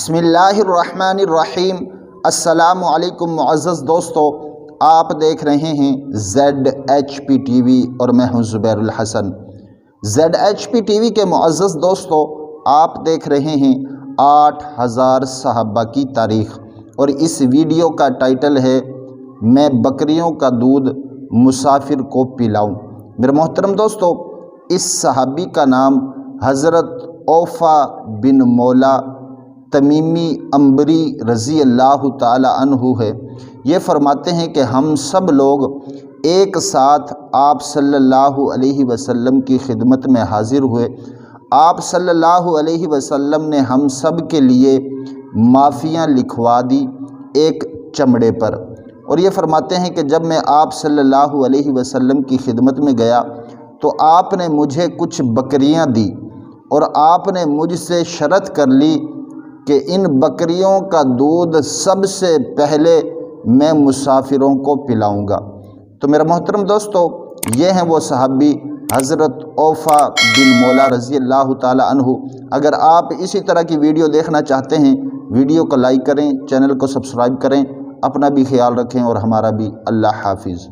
بسم اللہ الرحمن الرحیم۔ السلام علیکم معزز دوستو، آپ دیکھ رہے ہیں ZHP ٹی وی اور میں ہوں زبیر الحسن۔ ZHP ٹی وی کے معزز دوستو، آپ دیکھ رہے ہیں 8000 صحابہ کی تاریخ، اور اس ویڈیو کا ٹائٹل ہے میں بکریوں کا دودھ مسافر کو پلاؤں۔ میرے محترم دوستو، اس صحابی کا نام حضرت اوفا بن مولا تمیمی عنبری رضی اللہ تعالی عنہ ہے۔ یہ فرماتے ہیں کہ ہم سب لوگ ایک ساتھ آپ صلی اللہ علیہ وسلم کی خدمت میں حاضر ہوئے۔ آپ صلی اللہ علیہ وسلم نے ہم سب کے لیے معافیاں لکھوا دی ایک چمڑے پر، اور یہ فرماتے ہیں کہ جب میں آپ صلی اللہ علیہ وسلم کی خدمت میں گیا تو آپ نے مجھے کچھ بکریاں دی، اور آپ نے مجھ سے شرط کر لی کہ ان بکریوں کا دودھ سب سے پہلے میں مسافروں کو پلاؤں گا۔ تو میرا محترم دوستو، یہ ہیں وہ صحابی حضرت اوفا بن مولا رضی اللہ تعالی عنہ۔ اگر آپ اسی طرح کی ویڈیو دیکھنا چاہتے ہیں، ویڈیو کو لائک کریں، چینل کو سبسکرائب کریں، اپنا بھی خیال رکھیں اور ہمارا بھی۔ اللہ حافظ۔